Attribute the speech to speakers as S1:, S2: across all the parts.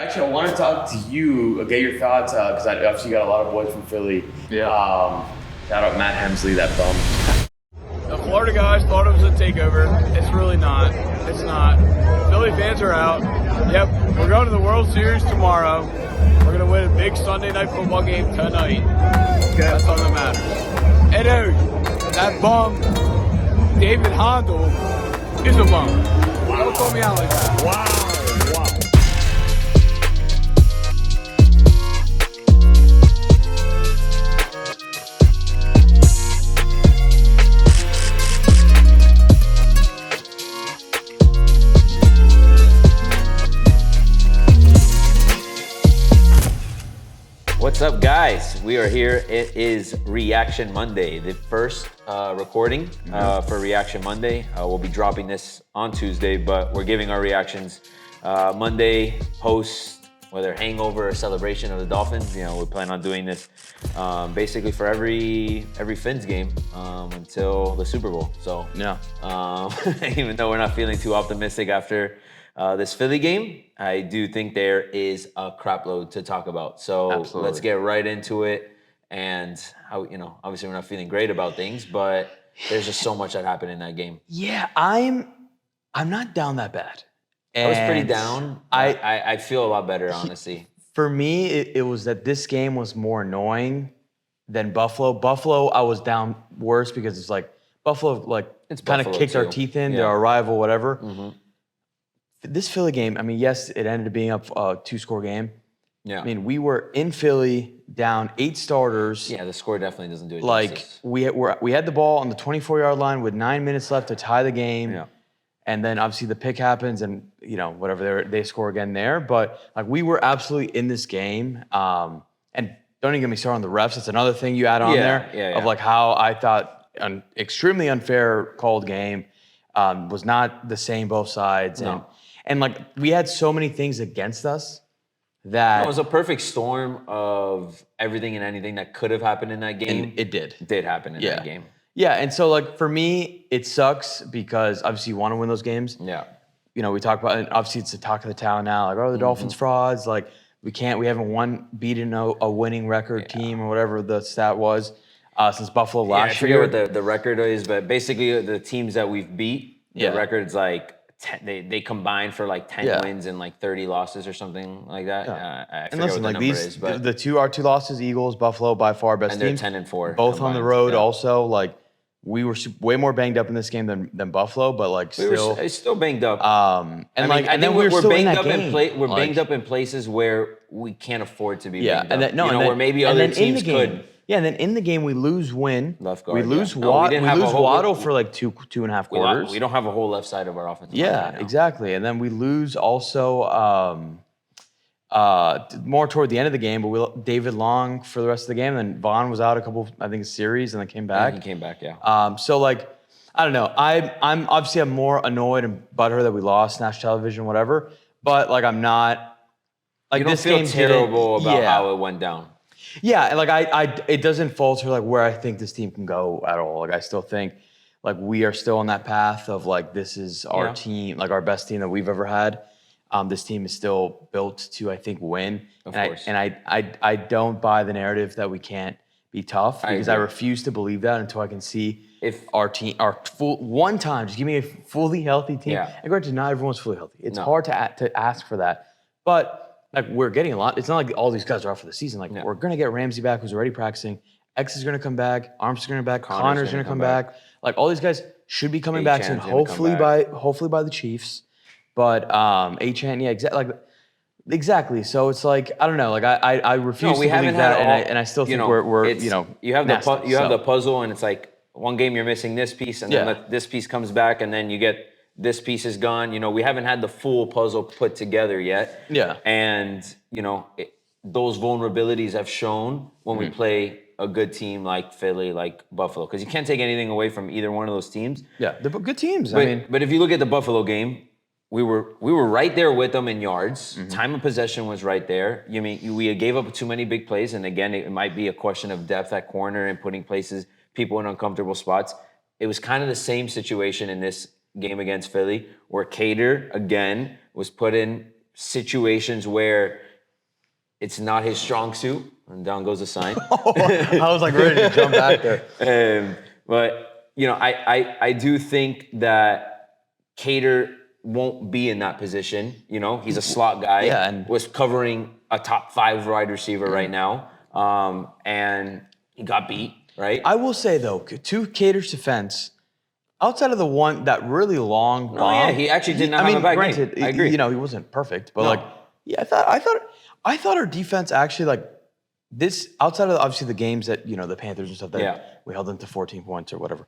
S1: Actually, I want to talk to you, get your thoughts, because I obviously got a lot of boys from Philly.
S2: Yeah.
S1: Shout out Matt Hemsley, that bum.
S2: The Florida guys thought it was a takeover. It's really not. It's not. Philly fans are out. Yep, we're going to the World Series tomorrow. We're going to win a big Sunday night football game tonight. That's all that matters. And that bum, David Handel, is a bum. Wow. Don't call me out like that.
S1: Wow.
S3: What's up, guys? We are here. It is Reaction Monday, the first recording for Reaction Monday. We'll be dropping this on Tuesday, but we're giving our reactions Monday post, whether hangover or celebration of the Dolphins. You know, we plan on doing this basically for every Fins game until the Super Bowl. So
S2: Yeah.
S3: even though we're not feeling too optimistic after this Philly game, I do think there is a crap load to talk about. So
S2: Absolutely.
S3: Let's get right into it. And how, obviously we're not feeling great about things, but there's just so much that happened in that game.
S4: Yeah, I'm not down that bad.
S3: I was pretty
S4: And
S3: down. I feel a lot better, honestly.
S4: For me, it was that this game was more annoying than Buffalo. Buffalo, I was down worse because it's like Buffalo
S3: It's
S4: kind of
S3: Buffalo
S4: kicked our
S3: too.
S4: teeth in.
S3: Yeah.
S4: They're our rival, whatever.
S3: Mm-hmm.
S4: This Philly game, I mean, yes, it ended up being a 2-score game.
S3: Yeah.
S4: I mean, we were in Philly down 8 starters.
S3: Yeah, the score definitely doesn't do it
S4: Like
S3: justice.
S4: we had the ball on the 24-yard line with 9 minutes left to tie the game.
S3: Yeah.
S4: And then obviously the pick happens and, whatever, they score again there. But like we were absolutely in this game. And don't even get me started on the refs. That's another thing you add on there of like how I thought an extremely unfair called game was not the same both sides.
S3: No.
S4: And like we had so many things against us that
S3: It was a perfect storm of everything and anything that could have happened in that game.
S4: it did.
S3: Did happen in that game.
S4: Yeah, and so like for me, it sucks because obviously you want to win those games.
S3: Yeah.
S4: We talk about, and obviously it's the talk of the town now. Like, the Dolphins frauds. Like we haven't beaten a winning record team or whatever the stat was since Buffalo last year.
S3: I forget what the record is, but basically the teams that we've beat, the record's like 10, they combined for like 10 wins and like 30 losses or something like that. I forget what the number is, but
S4: our two losses, Eagles, Buffalo, by far best
S3: and they're
S4: teams.
S3: 10-4,
S4: both on the road.
S3: Yeah.
S4: Also, like we were way more banged up in this game than Buffalo, but like
S3: still banged up.
S4: And
S3: I
S4: then
S3: think
S4: we were
S3: we're
S4: still
S3: banged
S4: in
S3: up
S4: that
S3: in
S4: game.
S3: we're banged up in places where we can't afford to be banged
S4: and
S3: up.
S4: then,
S3: where maybe other teams could.
S4: Yeah, and then in the game we lose
S3: Left guard,
S4: we lose
S3: yeah. No, we didn't have a whole-
S4: Waddle for like two and a half quarters.
S3: We don't have a whole left side of our offensive line
S4: Yeah,
S3: right now.
S4: exactly. And then we lose also more toward the end of the game, but David Long for the rest of the game. And then Vaughn was out a couple, I think, series, and then came back.
S3: Yeah, he came back, yeah.
S4: So like, I don't know. I'm obviously more annoyed and butthurt that we lost national television, whatever. But like, I'm not. Like
S3: You don't
S4: this
S3: feel
S4: game
S3: terrible
S4: didn't-
S3: about
S4: yeah.
S3: how it went down.
S4: Yeah, and like it doesn't falter like where I think this team can go at all. Like I still think like we are still on that path of like this is our team, like our best team that we've ever had. This team is still built to, I think, win.
S3: Of course.
S4: I don't buy the narrative that we can't be tough because I
S3: agree.
S4: refuse to believe that until I can see
S3: If-
S4: our team, our full one time, just give me a fully healthy team.
S3: Yeah.
S4: And granted, not everyone's fully healthy. It's
S3: No.
S4: hard to ask for that, but. Like we're getting a lot. It's not like all these guys are out for the season. Like we're gonna get Ramsey back, who's already practicing. X is gonna come back. Arms is gonna come back. Connor's gonna come back. Like all these guys should be coming back soon.
S3: A-Chan's gonna come
S4: Hopefully by the Chiefs. But A-Chan, yeah, exactly. So it's like I don't know. Like I refuse to believe that, and I still think we're
S3: you have the puzzle, and it's like one game you're missing this piece, and then this piece comes back, and then you get. This piece is gone. We haven't had the full puzzle put together yet.
S4: Yeah.
S3: And, those vulnerabilities have shown when we play a good team like Philly, like Buffalo. Because you can't take anything away from either one of those teams.
S4: Yeah, they're good teams.
S3: But if you look at the Buffalo game, we were right there with them in yards. Time of possession was right there. We gave up too many big plays. And again, it might be a question of depth at corner and putting people in uncomfortable spots. It was kind of the same situation in this game against Philly, where Cater, again, was put in situations where it's not his strong suit, and down goes the sign.
S4: I was like ready to jump back there.
S3: But you know, I do think that Cater won't be in that position. You know, he's a slot guy.
S4: Yeah, and
S3: was covering a top 5 wide receiver right now, and he got beat. Right.
S4: I will say though, to Cater's defense, outside of the one that really long bomb,
S3: yeah, he actually did not have a bad game. I agree.
S4: You know, he wasn't perfect, but I thought our defense actually like this outside of obviously the games that the Panthers and stuff that we held them to 14 points or whatever.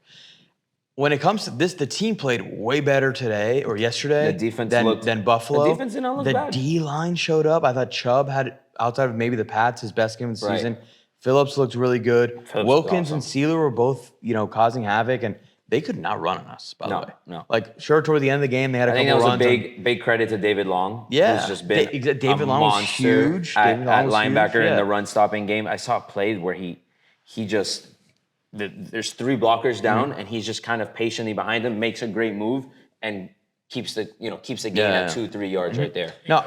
S4: When it comes to this, the team played way better today or yesterday than Buffalo.
S3: The defense did not look bad.
S4: The D-line showed up. I thought Chubb had, outside of maybe the Pats, his best game of the season. Phillips looked really good. Wilkins and Sealer were both, causing havoc, and they could not run on us, by the way.
S3: No.
S4: Like, sure, toward the end of the game, they had a couple runs.
S3: I think that was a big credit to David Long.
S4: Yeah.
S3: Who's just been
S4: David Long was huge.
S3: At linebacker in the run-stopping game. I saw a play where he just... There's 3 blockers down, and he's just kind of patiently behind them, makes a great move, and keeps the gain at 2-3 yards right there.
S4: No,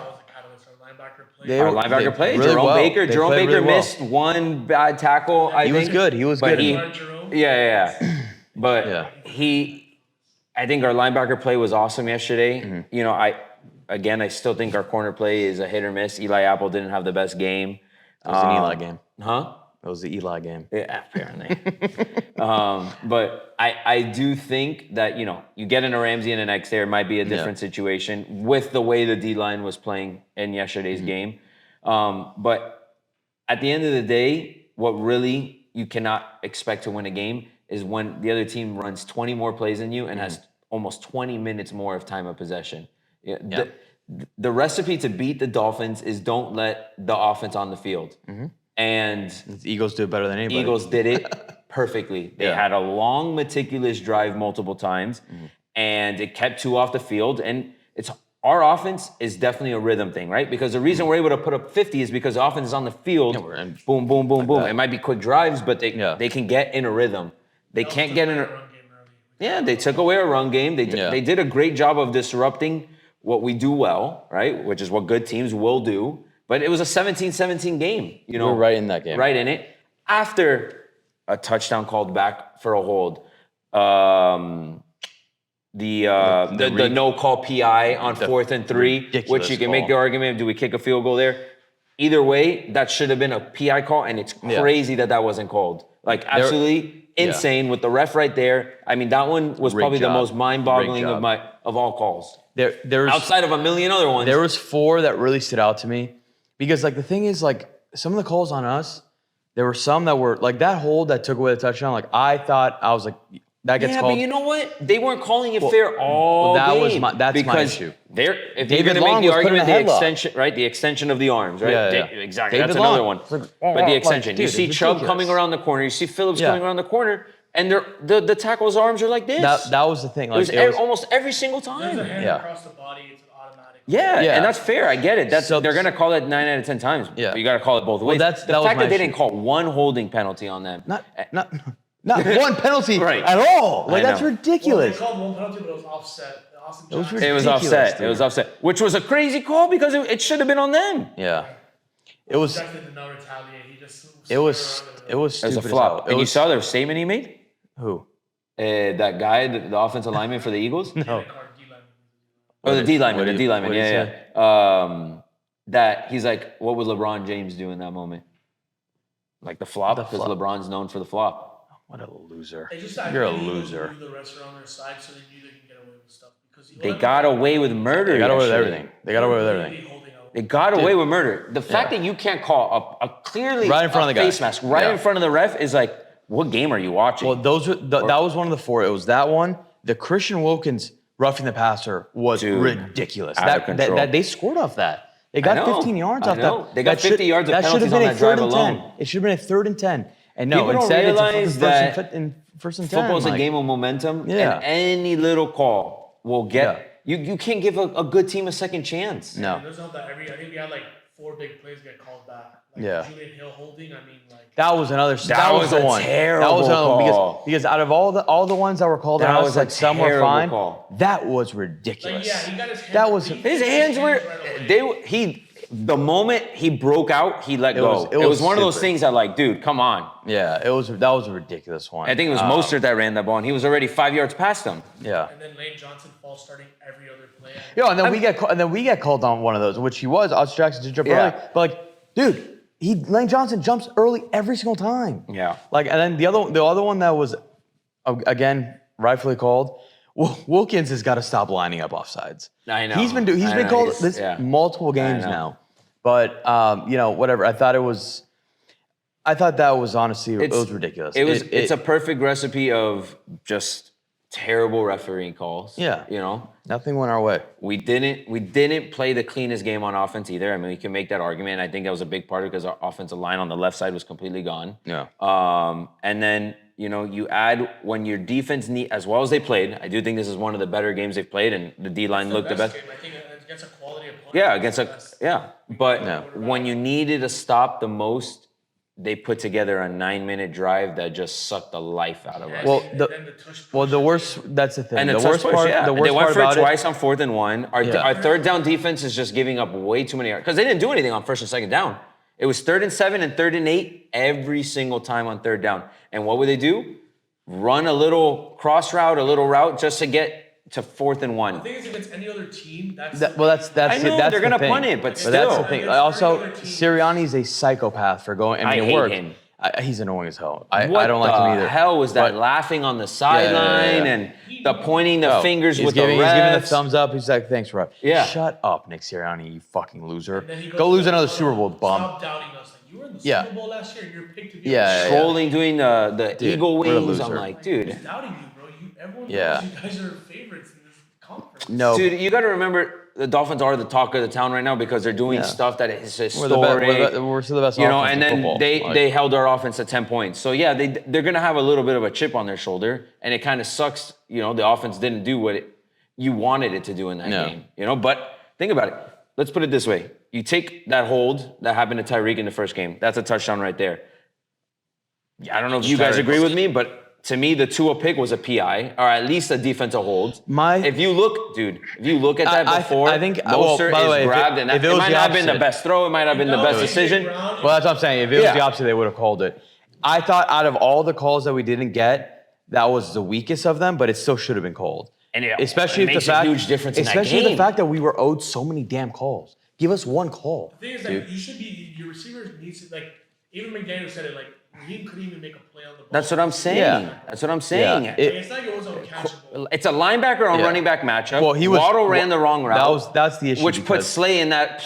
S3: Our linebacker played.
S4: Really
S3: Jerome
S4: well.
S3: Baker.
S4: They
S3: Jerome
S4: played
S3: Baker
S4: really well.
S3: missed one bad tackle. I think
S4: he was good. He was
S3: but
S4: good.
S3: Yeah. But I think our linebacker play was awesome yesterday. You know, I still think our corner play is a hit or miss. Eli Apple didn't have the best game.
S4: It was an Eli game.
S3: Huh?
S4: It was the Eli game.
S3: Yeah, apparently. But I do think that, you get in a Ramsey and an X there, it might be a different situation with the way the D-line was playing in yesterday's game. But at the end of the day, what really you cannot expect to win a game is when the other team runs 20 more plays than you and has almost 20 minutes more of time of possession. The recipe to beat the Dolphins is don't let the offense on the field. And
S4: the Eagles do it better than anybody.
S3: Eagles did it perfectly. They had a long, meticulous drive multiple times, and it kept 2 off the field. And our offense is definitely a rhythm thing, right? Because the reason we're able to put up 50 is because the offense is on the field. Boom, boom, boom, boom. It might be quick drives, but they can get in a rhythm. They can't get in a... Yeah, they took away a run game. They did a great job of disrupting what we do well, right? Which is what good teams will do. But it was a 17-17 game.
S4: We're right in that game.
S3: Right in it. After a touchdown called back for a hold. The no-call PI on 4th and 3, which you can make the argument, do we kick a field goal there? Either way, that should have been a PI call, and it's crazy that wasn't called. Like, absolutely insane with the ref right there. I mean, that one was probably the most mind-boggling of all calls. There's outside of a million other ones.
S4: There was 4 that really stood out to me. Because, like, the thing is, like, some of the calls on us, there were some that were, like, that hold that took away the touchdown, like, I was like, that gets called.
S3: Yeah, but you know what? They weren't calling it fair all game.
S4: That's my issue.
S3: If you're going to make the argument, the extension, right? The extension of the arms, right?
S4: Yeah.
S3: Exactly. That's another one. But the extension. You see Chubb coming around the corner. You see Phillips coming around the corner. And the tackle's arms are like this.
S4: That was the thing.
S3: Like, it was almost every single time.
S5: There's a hand across the body. It's an automatic.
S3: Yeah, and that's fair. I get it. They're going to call it 9 out of 10 times. Yeah. But you got to call it both ways. The fact that they didn't call one holding penalty on them.
S4: Not one penalty at all. Like, that's ridiculous.
S5: Well, they called one penalty, but it was offset.
S3: It was offset. It was offset. Which was a crazy call because it should have been on them.
S4: Yeah. It was.
S5: Did not retaliate. He just.
S4: It was stupid.
S3: It was a flop. And you saw the statement he made?
S4: Who?
S3: That guy, the offensive lineman for the Eagles?
S4: No.
S3: Oh, the D lineman. Yeah. That he's like, what would LeBron James do in that moment? Like the flop, because LeBron's known for the flop.
S4: What a loser.
S5: You're
S4: a loser.
S5: The rest are on their side, so they knew they can get away with stuff.
S3: They got away with murder.
S4: They got away with everything. They got away with
S3: murder. The fact that you can't call a clearly
S4: right in front of the
S3: face mask in front of the ref is like, what game are you watching?
S4: Well, that was one of the 4. It was that one. The Christian Wilkins roughing the passer was ridiculous.
S3: Out of control.
S4: They scored off that. They got 15 yards off that.
S3: They got 50 yards of penalties on that drive alone.
S4: It should have been a 3rd and 10. And no,
S3: people
S4: instead
S3: don't realize that
S4: first and 10.
S3: Football's a game of momentum, and any little call will get. You can't give a good team a second chance.
S4: No.
S5: I think we had like 4 big plays get called back. Like
S4: Yeah.
S5: Julian Hill holding, I mean, like
S4: That was another. That was
S3: was
S4: the
S3: a
S4: one.
S3: terrible
S4: That was another one
S3: call.
S4: because out of all the ones that were called
S3: That
S4: on
S3: was
S4: us,
S3: a
S4: like some were
S3: terrible
S4: fine.
S3: call.
S4: That was
S5: like
S4: ridiculous.
S5: yeah, he got his hands.
S4: That was-
S5: he
S3: His
S5: hit
S3: hands were.
S5: right away.
S3: The moment he broke out, he let go.
S4: was- it
S3: It was
S4: was
S3: one of those
S4: stupid.
S3: things that, like, dude, come on.
S4: Yeah, that was a ridiculous one.
S3: I think it was Mostert that ran that ball, and he was already 5 yards past him.
S4: Yeah.
S5: And then Lane Johnson falls starting every other play.
S4: Yo, and then we get called on one of those, which he was. Austin Jackson did jump
S3: Yeah.
S4: early, but like, dude, Lane Johnson jumps early every single time.
S3: Yeah.
S4: Like, and then the other one that was, again, rightfully called. Wilkins has got to stop lining up offsides.
S3: I know.
S4: He's been called this multiple games now, but whatever. I thought that was honestly it was ridiculous.
S3: It's a perfect recipe of just terrible refereeing calls.
S4: Yeah.
S3: You know,
S4: nothing went our way.
S3: we didn't play the cleanest game on offense either. I mean, we can make that argument. I think that was a big part of it because our offensive line on the left side was completely gone.
S4: Yeah.
S3: And then, you add when your defense as well as they played. I do think this is one of the better games they've played, and the D line looked the best.
S5: Game, I think against a quality opponent.
S3: Yeah, But when you needed to stop the most, they put together a 9-minute drive that just sucked the life out of us.
S4: Well, the worst. That's the thing.
S3: And
S4: the worst part. The worst
S3: they went
S4: part
S3: for
S4: about
S3: it twice on 4th and 1.
S4: Yeah.
S3: Our third down defense is just giving up way too many yards because they didn't do anything on 1st and 2nd down. It was 3rd and 7 and 3rd and 8 every single time on 3rd down. And what would they do? Run a little cross route, a little route just to get to 4th and 1.
S5: The thing is, if it's any other team, that's
S4: that's
S3: I know
S4: that's
S3: they're
S4: the
S3: gonna
S4: thing.
S3: punt it, but still.
S4: that's the thing.
S5: It's
S4: Also,
S5: regular teams.
S4: Sirianni's a psychopath for going. I mean,
S3: I
S4: it
S3: hate
S4: worked.
S3: him.
S4: He's annoying as hell. I
S3: What
S4: don't like him either.
S3: the hell was that
S4: But
S3: laughing on the sideline
S4: yeah.
S3: and the pointing the fingers
S4: he's
S3: with
S4: giving,
S3: the refs?
S4: He's giving the thumbs up. He's like, "Thanks, ref."
S3: Yeah.
S4: Shut up, Nick Sirianni, you fucking loser.
S5: And then he
S4: Go
S5: goes,
S4: lose another Super Bowl, bum.
S5: Stop doubting us. Like, you were in the
S4: Yeah.
S5: Super Bowl last year. You're picked to be
S4: Yeah,
S3: Trolling, doing the
S4: Dude,
S3: eagle
S4: what a
S3: wings. I'm
S4: loser.
S3: like, dude.
S5: Who's doubting you, bro? Everyone
S4: Yeah.
S5: knows you guys are favorites in this conference.
S4: No,
S3: Dude, you got to remember the Dolphins are the talk of the town right now because they're doing stuff that is historic.
S4: we're still the best.
S3: And
S4: offense in
S3: then
S4: football.
S3: they held our offense to 10 points. So yeah, they're gonna have a little bit of a chip on their shoulder, and it kind of sucks. The offense didn't do what you wanted it to do in that game. But think about it. Let's put it this way: you take that hold that happened to Tyreek in the first game. That's a touchdown right there. I don't know if you guys agree with me, but to me, the Tua pick was a PI, or at least a defensive hold. If you look at that before,
S4: I think
S3: Mostert
S4: by the way,
S3: is grabbed, and it might not have been the best throw, it might have been the best decision.
S4: Well, that's what I'm saying. If it was the opposite, they would have called it. I thought out of all the calls that we didn't get, that was the weakest of them, but it still should have been called.
S3: And
S4: especially
S3: it makes a huge difference in that
S4: especially
S3: game.
S4: the fact that we were owed so many damn calls. Give us one call.
S5: The thing is, like, you should be, your receivers needs to, like, even McDaniel said it, like, Raheem couldn't even make a play on the ball.
S3: That's what I'm saying.
S4: Yeah.
S3: That's what I'm saying.
S4: Yeah.
S5: It's like it was uncatchable.
S3: It's a linebacker on running back matchup.
S4: Well,
S3: Waddle ran the wrong route.
S4: That's the issue.
S3: Which put
S4: because-
S3: Slay in that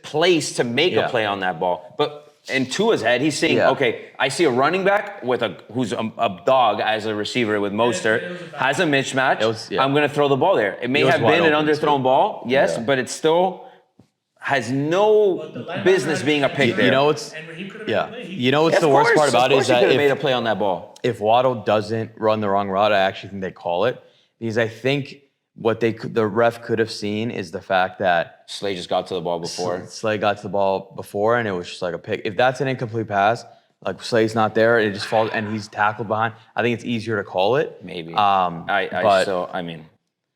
S3: place to make a play on that ball. But in Tua's head, he's saying, okay, I see a running back with who's a dog as a receiver with Mostert, has a mismatch. I'm going to throw the ball there. It may have been an underthrown ball, yes, but it still has no business being a pick there.
S4: You know what's
S5: And Raheem could have made a play.
S4: You know what's the worst part about it is that
S3: he could have made a play on that ball.
S4: if Waddle doesn't run the wrong route, I actually think they call it because I think what the ref could have seen is the fact that
S3: Slay just got to the ball before.
S4: Slay got to the ball before and it was just like a pick. If that's an incomplete pass, like Slay's not there, it just falls and he's tackled behind. I think it's easier to call it.
S3: Maybe.
S4: But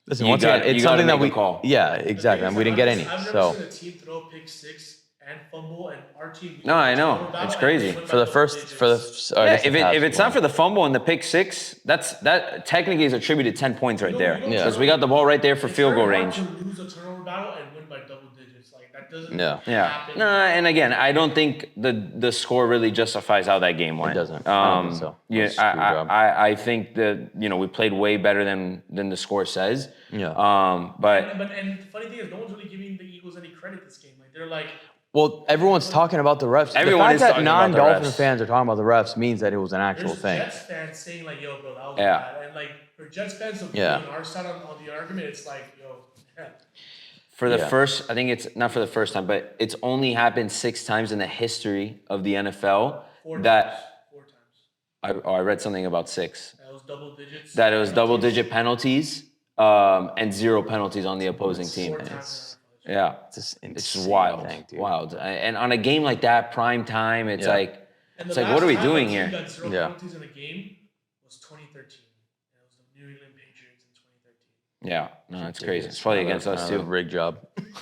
S4: listen, once again, it's something that we
S3: call.
S4: Yeah, exactly. And we didn't get any.
S5: I've never
S4: So
S5: seen a team throw pick six and fumble, and our team.
S3: No, I know. It's crazy.
S4: for the first
S3: If it's not for the fumble and the pick six, that technically is attributed 10 points right there. Because we got the ball right there for field goal range.
S5: To lose a turnover battle and win by double digits, like that doesn't
S3: Yeah.
S5: happen.
S3: Nah, and again, I don't think the score really justifies how that game went.
S4: It doesn't. I don't think so.
S3: Yeah,
S4: Screw job.
S3: I think that we played way better than the score says.
S4: Yeah.
S3: But
S5: And the funny thing is, no one's really giving the Eagles any credit this game. Like they're like,
S4: Well, everyone's talking about the refs.
S3: Everyone
S4: the
S3: is
S4: fact that
S3: talking about the
S4: non-Dolphin
S3: refs.
S4: fans are talking about the refs means that it was an actual
S5: there's
S4: thing.
S5: Jets fans saying like, "Yo, bro, that was
S3: Yeah.
S5: bad," and like for Jets fans to be
S4: Yeah.
S5: on our side on the argument, it's like, "Yo, yeah.
S3: for the
S4: Yeah.
S3: first, I think it's not for the first time, but it's only happened 6 times in the history of the NFL
S5: Four
S3: that
S5: times.
S3: I read something about 6.
S5: That was double digits.
S3: That it was double-digit penalties and 0 penalties on the opposing team.
S5: Four times.
S3: Yeah.
S4: It's just
S3: It's
S4: insane
S3: wild.
S4: thing, dude.
S3: Wild. And on a game like that, prime time, it's like,
S5: And
S3: it's
S5: the
S3: like, what are we
S5: last time
S3: doing
S5: a team
S3: here?
S5: got 0
S4: Yeah.
S5: penalties in a game was 2013. It was the New England Patriots in 2013.
S3: Yeah. No, it's crazy. It's probably against us too.
S4: Rig job.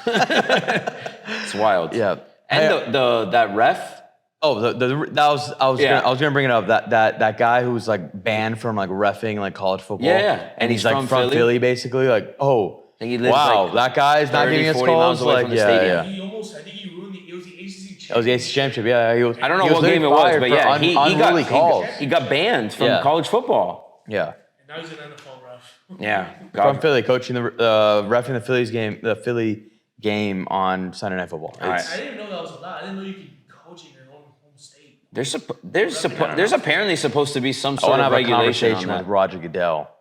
S3: It's wild.
S4: Yeah.
S3: And that ref.
S4: Oh, I was gonna bring it up. That guy who was like banned from like reffing like college football.
S3: Yeah.
S4: And he's like from Philly basically. Like, oh,
S3: He lives,
S4: wow,
S3: like,
S4: that guy's not
S3: 30,
S4: giving us
S3: 40 miles
S4: calls.
S3: away
S4: Like,
S3: from the
S4: yeah,
S3: stadium.
S4: yeah.
S5: I think he ruined it was the ACC
S4: That was the ACC championship. Yeah, he was.
S3: I don't know
S4: he
S3: what game it was,
S4: fired
S3: but
S4: for
S3: yeah,
S4: unruly calls.
S3: he got banned from
S4: Yeah.
S3: college football.
S4: Yeah.
S5: And now he's an NFL ref.
S3: Yeah.
S4: From Philly, coaching reffing the Philly game on Sunday Night Football.
S3: All right.
S5: I didn't know that was allowed. I didn't know you could coach in your own home state.
S3: There's apparently supposed to be some
S4: I
S3: sort
S4: want to
S3: of
S4: have a
S3: regulation on
S4: conversation
S3: that.
S4: with Roger Goodell.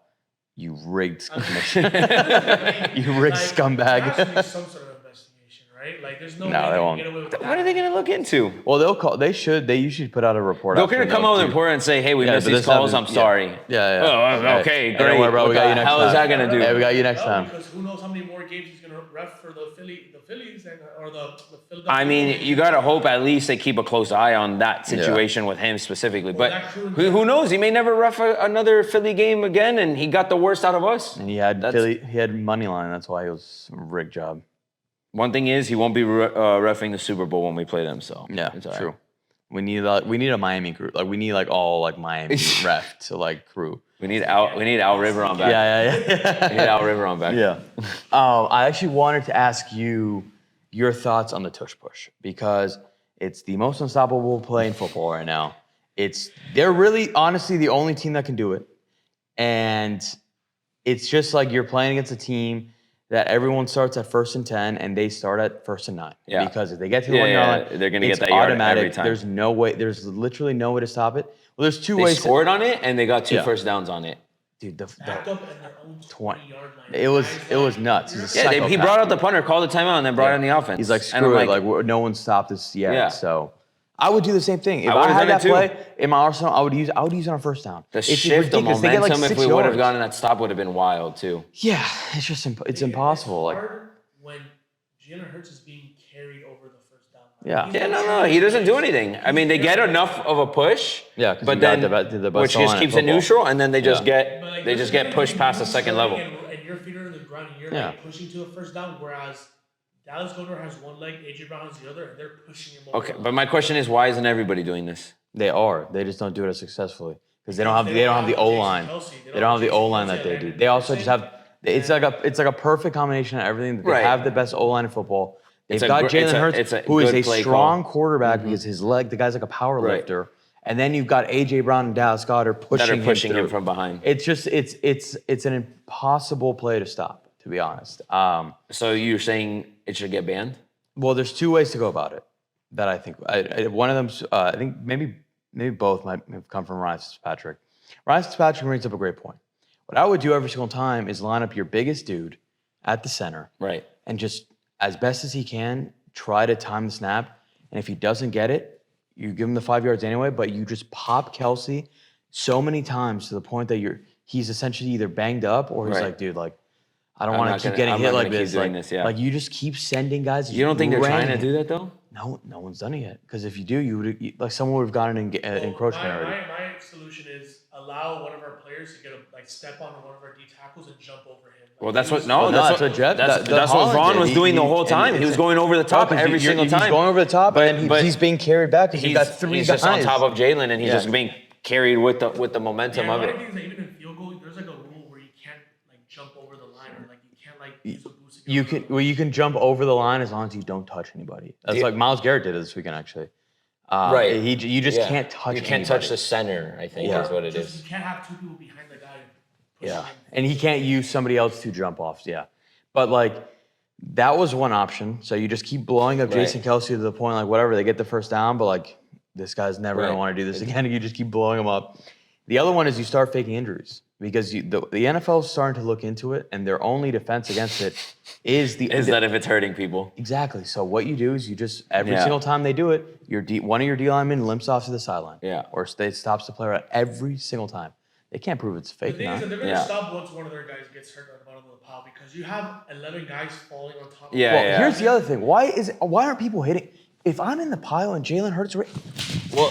S4: You rigged commissioner. You rigged
S5: Like,
S4: scumbag.
S5: There has to be some sort of investigation, right? Like, there's no way
S4: No, they
S5: they
S4: won't.
S5: can get away with that.
S3: What are they going to look into?
S4: Well, they usually put out a report.
S3: They're
S4: after
S3: going to come
S4: though,
S3: out with a
S4: too.
S3: report and say, hey, we missed
S4: but
S3: these
S4: this
S3: calls.
S4: happened-
S3: I'm sorry.
S4: Yeah.
S3: Oh, okay,
S4: Hey,
S3: great.
S4: don't worry, bro.
S3: What
S4: We got
S3: the
S4: you next
S3: hell
S4: time.
S3: is that going to do?
S4: Yeah, we got you next time.
S5: Because who knows how many more games he's gonna ref for the Phillies and or the Philadelphia.
S3: I mean, you got to hope at least they keep a close eye on that situation with him specifically.
S5: Well,
S3: But
S5: that crew-
S3: who knows? He may never ref another Philly game again, and he got the worst out of us.
S4: And he had
S3: That's-
S4: he had money line. That's why he was a rigged job.
S3: One thing is, he won't be reffing the Super Bowl when we play them. So
S4: Yeah,
S3: it's all right.
S4: true. We need a Miami crew. Like we need like all like Miami ref to like crew.
S3: We need Al River on back.
S4: Yeah.
S3: We need Al River on back.
S4: Yeah. I actually wanted to ask you your thoughts on the tush push because it's the most unstoppable play in football right now. They're really honestly the only team that can do it, and it's just like you're playing against a team that everyone starts at 1st and 10 and they start at 1st and 9.
S3: Yeah.
S4: Because if they get to the
S3: Yeah,
S4: 1 yard
S3: yeah,
S4: line,
S3: they're gonna
S4: it's
S3: get that yard
S4: automatic.
S3: every time.
S4: There's no way. There's literally no way to stop it. Well, there's two
S3: They
S4: ways.
S3: scored on it, and they got two
S4: Yeah.
S3: first downs on it.
S4: Dude,
S5: back up in their own 20-yard line.
S4: it was nuts. He's a
S3: Yeah, he
S4: psychopath.
S3: brought out the punter, called the timeout, and then brought in the offense.
S4: He's like,
S3: And I'm
S4: screw it. Like, no one stopped this yet.
S3: Yeah.
S4: So I would do the same thing. If
S3: I
S4: I
S3: would've
S4: had
S3: done
S4: that
S3: it too.
S4: play in my arsenal, I would use it on 1st down.
S3: The
S4: It's
S3: shift, the
S4: ridiculous. They get, like,
S3: momentum, if
S4: 6
S3: we would have
S4: yards.
S3: gotten that stop, would have been wild too.
S4: Yeah, it's just it's impossible.
S5: It's
S4: Like,
S5: hard when Jalen Hurts is being carried over the 1st down line.
S4: Yeah.
S5: He's
S3: Yeah,
S5: not
S3: no,
S5: trying
S3: he
S5: to
S3: doesn't do
S5: make-
S3: anything. I mean, they get enough of a push,
S4: Yeah, 'cause
S3: but
S4: you got
S3: then
S4: the best
S3: which
S4: line
S3: just
S4: in
S3: keeps it
S4: football.
S3: neutral, and then they just
S4: Yeah.
S3: get
S5: But, like,
S3: they
S5: there's
S3: just get
S5: nothing
S3: pushed
S5: you
S3: past the
S5: do
S3: second
S5: throwing
S3: level.
S5: And your feet are in the ground, and you're
S4: Yeah.
S5: like pushing to a 1st down, whereas Dallas Goedert has one leg, AJ Brown has the other, and they're pushing him over.
S3: Okay, but my question is, why isn't everybody doing this?
S4: they are. They just don't do it as successfully because they don't have the O line. They don't have the O line that they do. They also just have. It's like a perfect combination of everything. They
S3: Right.
S4: have the best O line in football. They've
S3: It's a
S4: got
S3: gr- it's
S4: Jalen
S3: a-
S4: Hurts,
S3: it's a
S4: who is
S3: good
S4: a
S3: play
S4: strong
S3: call.
S4: quarterback because his leg. The guy's like a power
S3: Right.
S4: lifter. And then you've got AJ Brown and Dallas Goedert pushing
S3: him
S4: through.
S3: from behind.
S4: It's just it's an impossible play to stop. To be honest.
S3: So you're saying it should get banned?
S4: Well, there's two ways to go about it that I think. One of them, I think maybe both might have come from Ryan Fitzpatrick. Ryan Fitzpatrick brings up a great point. What I would do every single time is line up your biggest dude at the center
S3: Right.
S4: and just, as best as he can, try to time the snap. And if he doesn't get it, you give him the 5 yards anyway, but you just pop Kelsey so many times to the point that he's essentially either banged up or he's
S3: Right.
S4: like, dude, like, I don't
S3: I'm
S4: want
S3: not
S4: to keep
S3: gonna-
S4: getting
S3: I'm
S4: hit
S3: not
S4: like
S3: gonna keep
S4: this.
S3: doing
S4: Like,
S3: this, yeah.
S4: like you just keep sending guys.
S3: You don't think they're trying to
S4: random-
S3: do that though?
S4: No one's done it yet. Because if you do, you would like someone would have gotten an encroachment already.
S5: My solution is allow one of our players to get step on one of our D tackles and jump over him.
S3: Well, that's what.
S4: Well,
S3: No,
S4: no,
S3: that's
S4: that's what Jeff-
S3: That's
S4: that
S3: what
S4: Holland
S3: Vaughn
S4: did.
S3: was doing the whole
S4: and
S3: time. He was going over the top
S4: Because
S3: every single time.
S4: He's going over the top, and
S3: but
S4: he's being carried back because he's got three
S3: he's
S4: guys.
S3: just on top of Jalen, and he's
S4: Yeah.
S3: just being carried with the momentum
S5: Yeah,
S3: of
S5: one
S3: it.
S5: of the things that even in field goal, there's like a rule where you can't like jump over the line or like you can't like use a boost. to get over the
S4: You can jump over the line as long as you don't touch anybody. That's like Myles Garrett did it this weekend actually.
S3: Right.
S4: You just
S3: Yeah.
S4: can't touch.
S3: You can't
S4: anybody.
S3: touch the center. I think
S4: Yeah.
S3: is what it
S5: Just-
S3: is.
S5: You can't have two people behind the guy. pushing
S4: Yeah,
S5: him.
S4: and he can't use somebody else to jump off. Yeah, but like that was one option. So you just keep blowing up
S3: Right.
S4: Jason Kelsey to the point like whatever they get the 1st down, but like this guy's never
S3: Right.
S4: gonna want to do this again. You just keep blowing him up. The other one is you start faking injuries because the NFL is starting to look into it, and their only defense against it is
S3: That if it's hurting people?
S4: exactly. So what you do is you just every
S3: Yeah.
S4: single time they do it, one of your D linemen limps off to the sideline.
S3: Yeah.
S4: Or stops the player out every single time. they can't prove it's
S5: The
S4: fake
S5: thing
S4: now.
S5: is that they're going to stop once one of their guys gets hurt at the bottom of the pile because you have 11 guys falling on top of
S3: Yeah,
S4: Well,
S3: yeah.
S4: here's the other thing. Why aren't people hitting? If I'm in the pile and Jalen Hurts,
S3: Well,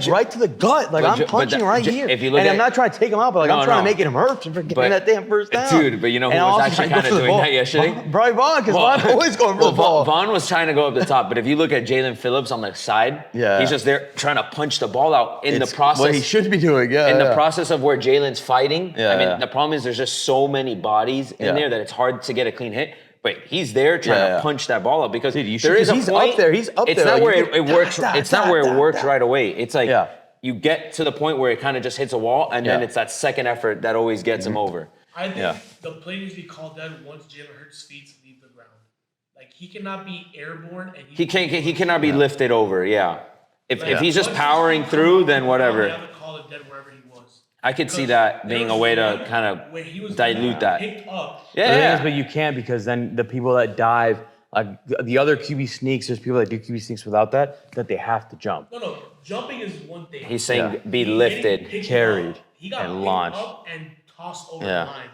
S4: right to the gut, like I'm punching right here.
S3: If you look
S4: and
S3: at,
S4: I'm not trying to take him out, but like
S3: No,
S4: I'm trying
S3: no.
S4: to make him hurt for getting that damn first down.
S3: Dude, but you know who
S4: And
S3: was
S4: I'm also
S3: actually
S4: trying
S3: kind
S4: to
S3: of
S4: go for the
S3: doing
S4: ball.
S3: that yesterday?
S4: Brian Vaughn, because Vaughn always going for the ball.
S3: Vaughn was trying to go up the top, but if you look at Jalen Phillips on the side, he's just there trying to punch the ball out in the process.
S4: What he should be doing,
S3: the process of where Jalen's fighting.
S4: Yeah,
S3: the problem is there's just so many bodies in there that it's hard to get a clean hit. But he's there trying to punch that ball up because there is a
S4: he's
S3: point.
S4: up there. He's up
S3: it's
S4: there.
S3: Not
S4: Like,
S3: where it works. It's not where it works right away. It's like you get to the point where it kind of just hits a wall, and then it's that second effort that always gets him over.
S5: I think the play needs to be called dead once Jalen Hurts' feet leave the ground. Like he cannot be airborne and
S3: He cannot be lifted over. Yeah. If he's just powering through, then whatever.
S5: They have to call it dead wherever he was.
S3: I could see that being a way to kind of dilute that.
S5: Picked up.
S3: Yeah.
S4: But you can't because then the people that dive, like the other QB sneaks, there's people that do QB sneaks without that they have to jump.
S5: No, jumping is one thing.
S3: He's saying be lifted,
S4: carried,
S5: he got
S4: and launched.
S5: Up and tossed over the line.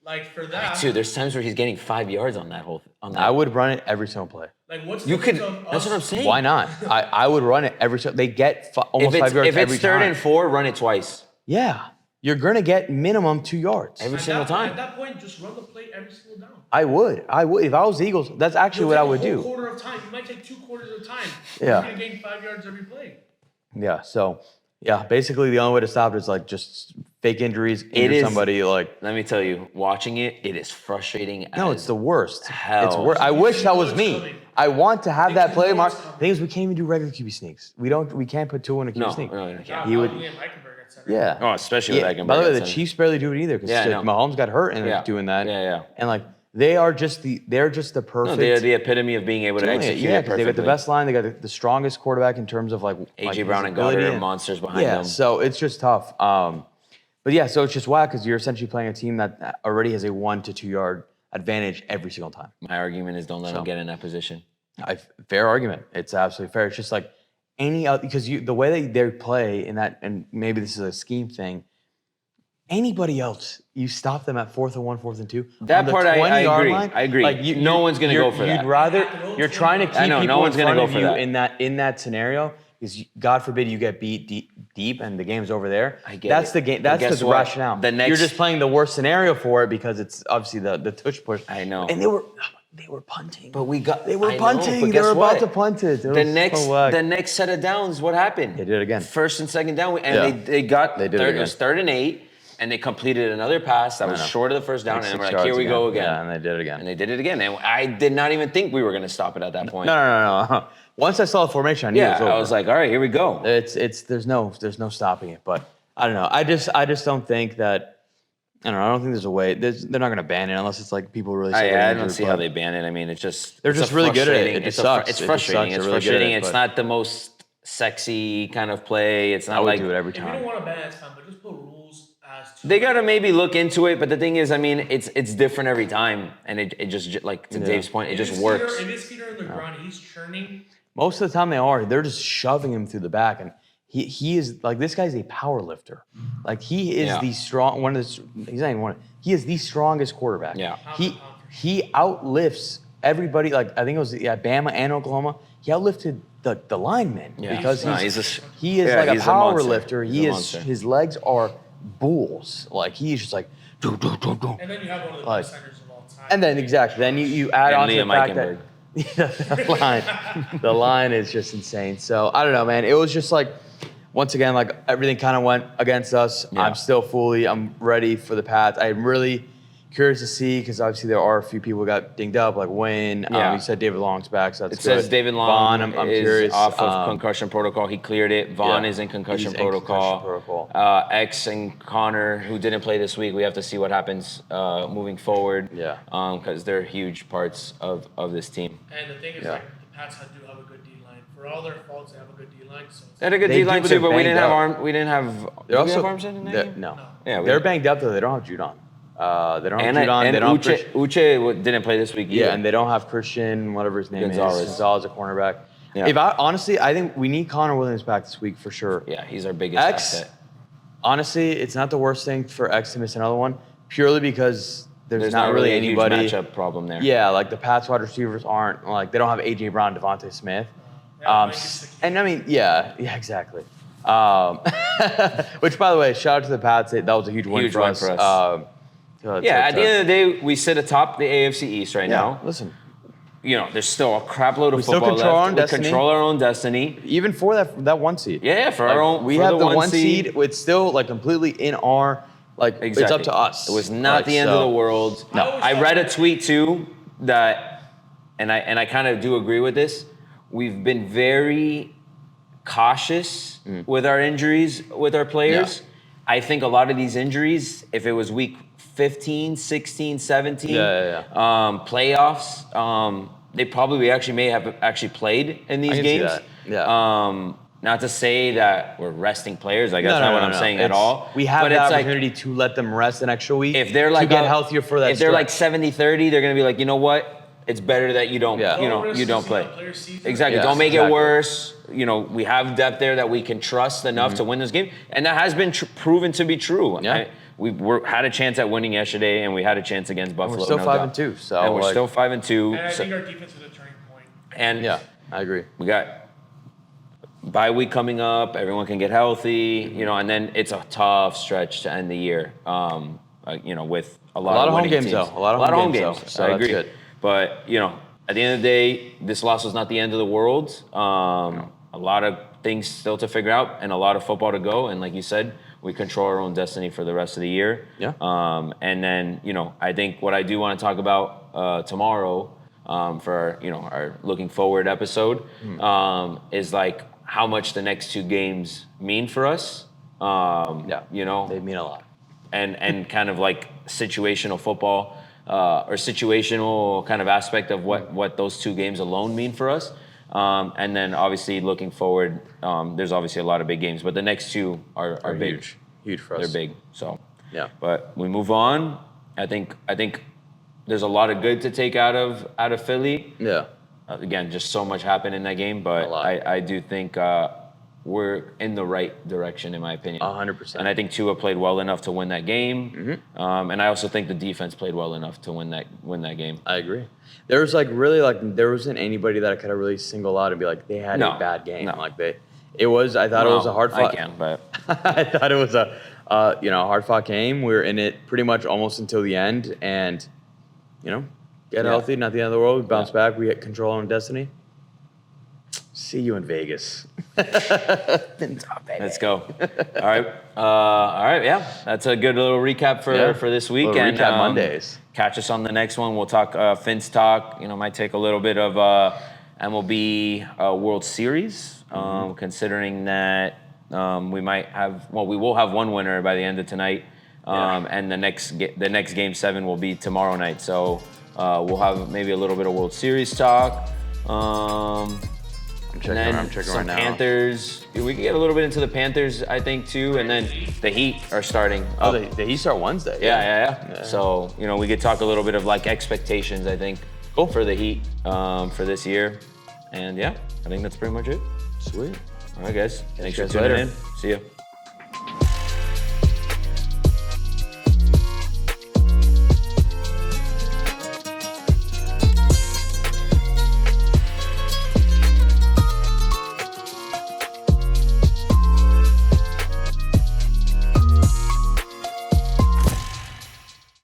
S5: Like for that,
S3: Dude, there's times where he's getting 5 yards on that
S4: I would run it every single play.
S5: like what's
S3: You
S5: the
S3: could.
S5: difference of
S3: That's
S5: us-
S3: what I'm saying.
S4: Why not? I would run it every single. They get almost 5 yards
S3: If
S4: every
S3: it's third
S4: time.
S3: and 4, run it twice.
S4: Yeah, you're gonna get minimum 2 yards.
S3: Every
S5: At
S3: single
S5: that-
S3: time.
S5: At that point, just run the play every single down.
S4: I would. If I was the Eagles, that's actually
S5: You'll
S4: what I
S5: take
S4: would
S5: a whole
S4: do.
S5: Quarter of time. You might take 2 quarters of time.
S4: Yeah.
S5: You're gonna gain 5 yards every play.
S4: Yeah. So, basically the only way to stop it is like just fake injuries, injure
S3: is-
S4: somebody. Like,
S3: Let me tell you, watching it is frustrating.
S4: no,
S3: as
S4: it's the worst.
S3: hell.
S4: It's worse. I wish that was
S5: It's
S4: me.
S5: coming.
S4: I want to have that play, Mark.
S5: It's coming.
S4: The thing is, we can't even do regular QB sneaks. We can't put two in a QB
S3: No,
S4: sneak.
S3: no, you can't.
S4: He would-
S5: Liam Eichenberg at center.
S4: Yeah.
S3: Oh, especially with Eichenberg
S4: By the way,
S3: at
S4: the
S3: center.
S4: Chiefs barely do it either because
S3: Yeah, I know.
S4: Mahomes got hurt and doing that.
S3: Yeah.
S4: And like they're just the perfect.
S3: No, they're the epitome of being able to
S4: doing it.
S3: execute
S4: Yeah,
S3: it
S4: because they got the
S3: perfectly.
S4: best line. They got the strongest quarterback in terms of like
S3: AJ
S4: like
S3: Brown and
S4: his ability
S3: Goddard are monsters behind
S4: Yeah,
S3: them.
S4: so it's just tough. But yeah, so it's just whack because you're essentially playing a team that already has a 1 to 2 yard advantage every single time.
S3: My argument is don't let them get in that position.
S4: Fair argument. It's absolutely fair. It's just like any other because the way they play in that, and maybe this is a scheme thing. Anybody else, you stop them at 4th and 1, 4th and 2.
S3: That
S4: on the
S3: part I
S4: 20-yard
S3: agree.
S4: line,
S3: I agree.
S4: Like
S3: No one's gonna go for that.
S4: You'd rather you're trying to keep
S3: I know,
S4: people
S3: no one's
S4: in
S3: gonna
S4: front
S3: go
S4: of
S3: for
S4: you
S3: that.
S4: in that scenario. Is God forbid you get beat deep and the game's over there.
S3: I get
S4: That's
S3: it.
S4: the game.
S3: But
S4: That's
S3: guess
S4: the
S3: what?
S4: rationale.
S3: The
S4: You're just playing the worst scenario for it because it's obviously the tush push.
S3: I know.
S4: And they were punting.
S3: But we got.
S4: They were
S3: I know,
S4: punting.
S3: but
S4: They
S3: guess
S4: were about
S3: what?
S4: to punt it. It
S3: The
S4: was so whack.
S3: next set of downs, what happened?
S4: They did it again.
S3: First and second down, and
S4: Yeah.
S3: they got.
S4: They did it
S3: third,
S4: again.
S3: It was 3rd and 8, and they completed another pass that was short of the first down,
S4: Like
S3: and
S4: 6
S3: we're like,
S4: yards
S3: here we go again.
S4: Yeah, and they did it again.
S3: And they did it again, and I did not even think we were going to stop it at that point.
S4: No. Once I saw the formation, I knew it was over.
S3: I was like, all right, here we go.
S4: It's there's no stopping it. But I don't know. I just don't think that. I don't think there's a way. They're not going to ban it unless it's like people really.
S3: I don't see how they ban it. I mean, it's just
S4: They're
S3: it's
S4: just
S3: a
S4: really good at it.
S3: frustrating-
S4: It just
S3: it's
S4: sucks.
S3: It's
S4: It just
S3: frustrating.
S4: sucks.
S3: It's
S4: They're really good at
S3: frustrating.
S4: it,
S3: It's
S4: but-
S3: not the most sexy kind of play. It's
S4: I
S3: not
S4: would
S3: like
S4: do it every
S5: If you don't
S4: time.
S5: want to ban it, it's fine, but just put rules as to.
S3: they got to maybe look into it. But the thing is, I mean, it's different every time, and it just like to Dave's point, it
S5: If
S3: just
S5: his
S3: works.
S5: Feet are, if his feet are in the ground, he's churning.
S4: Most of the time they are. They're just shoving him through the back, and he is like this guy's a power lifter. Like he is the strong one of the. He's not even one. He is the strongest quarterback.
S3: Yeah.
S4: He outlifts everybody. Like I think it was Bama and Oklahoma. He outlifted the linemen because he is like a power
S3: monster.
S4: lifter.
S3: He's
S4: He
S3: a
S4: is
S3: monster.
S4: his legs are bulls. Like he's just like do.
S5: And then you have one of the best centers of all time.
S4: And then exactly, then you add
S3: And
S4: on to the
S3: Liam
S4: fact
S3: Eichenberg.
S4: that the line is just insane. So I don't know, man. It was just like once again, like everything kind of went against us.
S3: Yeah.
S4: I'm ready for the path. I'm really curious to see because obviously there are a few people who got dinged up, like Wayne.
S3: Yeah.
S4: You said David Long's back, so that's
S3: It says
S4: good.
S3: David Long
S4: Vaughn, I'm
S3: is
S4: curious.
S3: off of concussion protocol. He cleared it. Vaughn is in concussion
S4: he's in
S3: protocol.
S4: concussion protocol.
S3: X and Connor, who didn't play this week, we have to see what happens moving forward.
S4: Yeah.
S3: Because they're huge parts of this team.
S5: And the thing is, like, the Pats do have a good D line. For all their faults, they have a good D line. So
S3: They had a good
S4: They
S3: D line
S4: do,
S3: too,
S4: but
S3: but we
S4: they're
S3: didn't have
S4: banged
S3: arm. We didn't have.
S4: They're
S3: Do we have Armstead in that game?
S4: No.
S3: Yeah,
S4: They're banged up though. They don't have Judon. They don't have
S3: And,
S4: Judon.
S3: and
S4: They don't have
S3: Uche didn't play this week either.
S4: Yeah, and they don't have Christian, whatever his name
S3: Gonzalez.
S4: is. Gonzalez, a cornerback.
S3: Yeah.
S4: Honestly, I think we need Connor Williams back this week for sure.
S3: Yeah, he's our biggest
S4: X,
S3: asset.
S4: Honestly, it's not the worst thing for X to miss another one, purely because there's not really
S3: a
S4: anybody.
S3: huge matchup problem there.
S4: Yeah, like the Pats wide receivers aren't like they don't have AJ Brown, Devontae Smith. And I mean, yeah, exactly. Which, by the way, shout out to the Pats. That was a huge win for us.
S3: At the end of the day, we sit atop the AFC East right now.
S4: Listen,
S3: there's still a crap load of
S4: still
S3: football
S4: control our own
S3: left. We
S4: destiny.
S3: control our own destiny.
S4: even for that one seed.
S3: Yeah, for our own.
S4: We
S3: for
S4: have the
S3: one
S4: one seed. It's still like completely in our
S3: Exactly.
S4: It's up to us.
S3: It was not the end of the world.
S5: No.
S3: I read a tweet too that, and I kind of do agree with this. We've been very cautious with our injuries with our players.
S4: Yeah.
S3: I think a lot of these injuries, if it was week 15, 16, 17, playoffs, they probably actually may have actually played in these games.
S4: See that. Yeah.
S3: Not to say that we're resting players. Like that's not what I'm saying at all.
S4: We have
S3: but
S4: the
S3: it's
S4: opportunity to let them rest an extra week.
S3: If they're like
S4: to get healthier for that.
S3: If they're like 70-30, they're gonna be like, you know what? It's better that you don't. You don't play. Exactly.
S4: Yes,
S3: Don't make it
S4: exactly.
S3: worse. We have depth there that we can trust enough to win this game, and that has been proven to be true.
S4: Yeah.
S3: We had a chance at winning yesterday, and we had a chance against Buffalo.
S4: We're still
S3: no
S4: 5-2. So
S3: and we're still 5-2.
S5: And I think our defense is a turning point.
S3: And
S4: yeah, I agree.
S3: we got bye week coming up. Everyone can get healthy, and then it's a tough stretch to end the year. With a lot of
S4: home
S3: winning
S4: games
S3: teams.
S4: though. A lot of home games.
S3: Though.
S4: So
S3: I
S4: that's
S3: agree.
S4: good.
S3: But at the end of the day, this loss was not the end of the world. A lot of things still to figure out, and a lot of football to go. And like you said, we control our own destiny for the rest of the year.
S4: Yeah.
S3: And then I think what I do want to talk about tomorrow for our looking forward episode is like how much the next two games mean for us.
S4: They mean a lot.
S3: And kind of like situational football or situational kind of aspect of what those two games alone mean for us. And then obviously looking forward, there's obviously a lot of big games, but the next two are big.
S4: Huge for us.
S3: They're big. So
S4: Yeah.
S3: But we move on. I think there's a lot of good to take out of Philly.
S4: Yeah.
S3: Again, just so much happened in that game, but I do think we're in the right direction, in my opinion.
S4: 100%.
S3: And I think Tua played well enough to win that game. And I also think the defense played well enough to win that game.
S4: I agree. There was there wasn't anybody that I could have really single out and be like, they had a bad game.
S3: No.
S4: I thought it was a hard fought.
S3: I can, but
S4: I thought it was a hard fought game. We were in it pretty much almost until the end, and get healthy, not the end of the world. We bounce back. We get control our own destiny. See you in Vegas.
S3: let's go. All right. Yeah, that's a good little recap for this week.
S4: Little
S3: And
S4: recap Mondays.
S3: Catch us on the next one. We'll talk Finns talk. Might take a little bit of MLB World Series, considering that we will have one winner by the end of tonight, and the next game 7 will be tomorrow night. So we'll have maybe a little bit of World Series talk.
S4: I'm checking
S3: some
S4: right now.
S3: Panthers. We can get a little bit into the Panthers, I think, too. And then the Heat are starting.
S4: Oh, the Heat start Wednesday.
S3: Yeah. So, we could talk a little bit of like expectations, I think, for the Heat for this year. And yeah, I think that's pretty much it.
S4: Sweet.
S3: All right, guys. Thanks for
S4: guys
S3: tuning
S4: later.
S3: in. See ya.